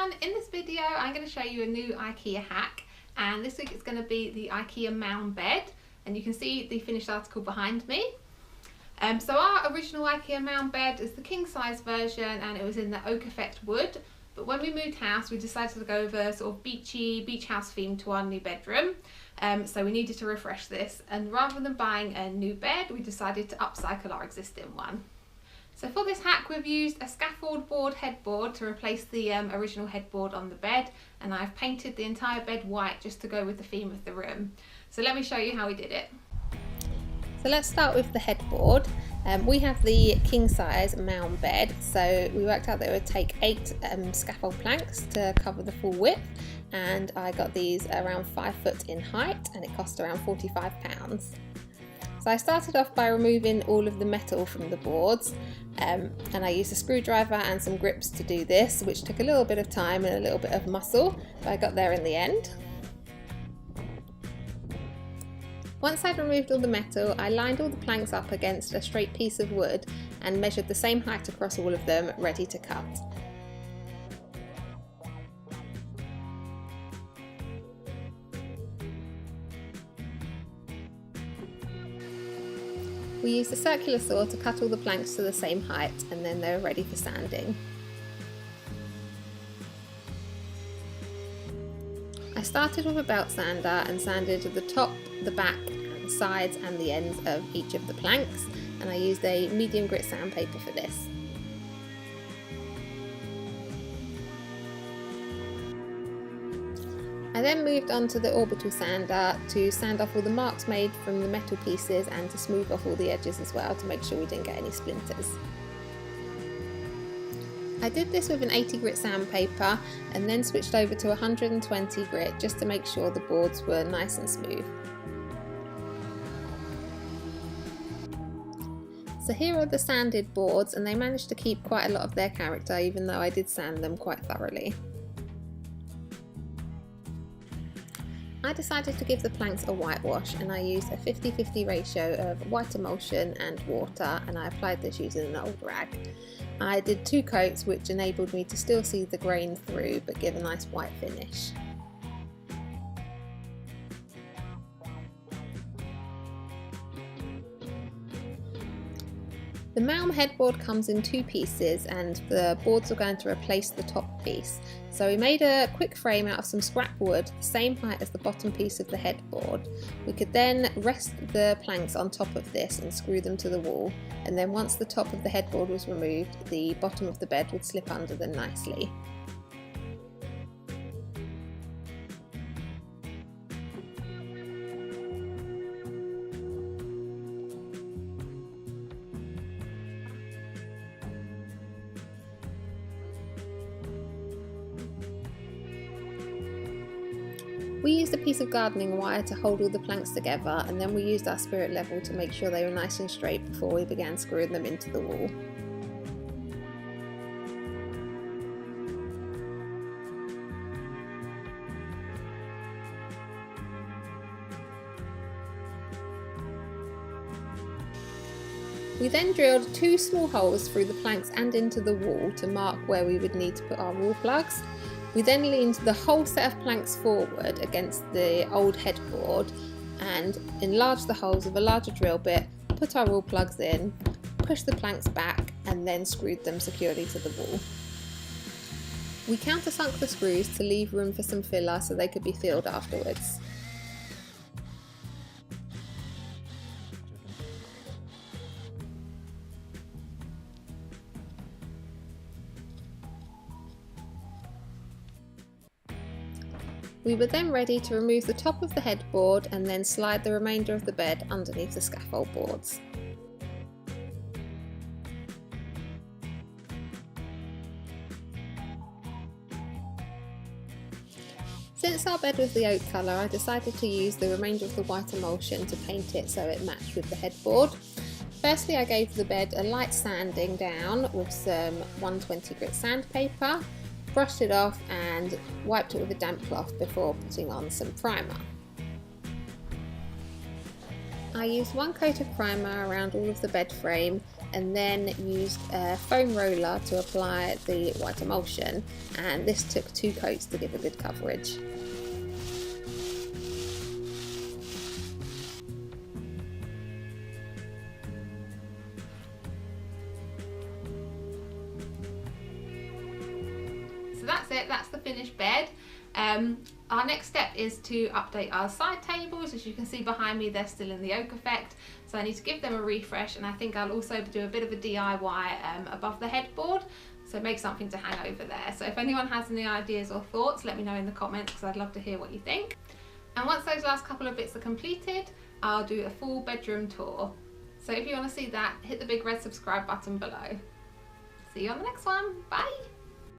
everyone, in this video I'm going to show you a new IKEA hack, and this week it's going to be the IKEA Malm bed, and you can see the finished article behind me. So our original IKEA Malm bed is the king size version and it was in the oak effect wood, but when we moved house we decided to go over sort of beachy beach house theme to our new bedroom. So we needed to refresh this, and rather than buying a new bed we decided to upcycle our existing one. So for this hack we've used a scaffold board headboard to replace the original headboard on the bed, and I've painted the entire bed white just to go with the theme of the room. So let me show you how we did it. So let's start with the headboard. We have the king size Malm bed, so we worked out that it would take 8 scaffold planks to cover the full width, and I got these around 5 foot in height and it cost around £45. So I started off by removing all of the metal from the boards, and I used a screwdriver and some grips to do this, which took a little bit of time and a little bit of muscle, but I got there in the end. Once I'd removed all the metal, I lined all the planks up against a straight piece of wood and measured the same height across all of them, ready to cut. We used a circular saw to cut all the planks to the same height, and then they were ready for sanding. I started with a belt sander and sanded the top, the back, the sides and the ends of each of the planks, and I used a medium grit sandpaper for this. I then moved on to the orbital sander to sand off all the marks made from the metal pieces and to smooth off all the edges as well to make sure we didn't get any splinters. I did this with an 80 grit sandpaper and then switched over to 120 grit just to make sure the boards were nice and smooth. So here are the sanded boards, and they managed to keep quite a lot of their character even though I did sand them quite thoroughly. I decided to give the planks a whitewash, and I used a 50-50 ratio of white emulsion and water, and I applied this using an old rag. I did 2 coats, which enabled me to still see the grain through but give a nice white finish. The Malm headboard comes in 2 pieces, and the boards are going to replace the top piece. So we made a quick frame out of some scrap wood, the same height as the bottom piece of the headboard. We could then rest the planks on top of this and screw them to the wall, and then once the top of the headboard was removed, the bottom of the bed would slip under them nicely. We used a piece of gardening wire to hold all the planks together, and then we used our spirit level to make sure they were nice and straight before we began screwing them into the wall. We then drilled 2 small holes through the planks and into the wall to mark where we would need to put our wall plugs. We then leaned the whole set of planks forward against the old headboard and enlarged the holes with a larger drill bit, put our wall plugs in, pushed the planks back and then screwed them securely to the wall. We countersunk the screws to leave room for some filler so they could be filled afterwards. We were then ready to remove the top of the headboard and then slide the remainder of the bed underneath the scaffold boards. Since our bed was the oak colour, I decided to use the remainder of the white emulsion to paint it so it matched with the headboard. Firstly, I gave the bed a light sanding down with some 120 grit sandpaper, brushed it off and wiped it with a damp cloth before putting on some primer. I used 1 coat of primer around all of the bed frame, and then used a foam roller to apply the white emulsion, and this took 2 coats to give a good coverage. So that's it, that's the finished bed. Our next step is to update our side tables. As you can see behind me, they're still in the oak effect, so I need to give them a refresh, and I think I'll also do a bit of a DIY above the headboard, so make something to hang over there. So if anyone has any ideas or thoughts, let me know in the comments, because I'd love to hear what you think. And once those last couple of bits are completed, I'll do a full bedroom tour. So if you want to see that, hit the big red subscribe button below. See you on the next one. Bye!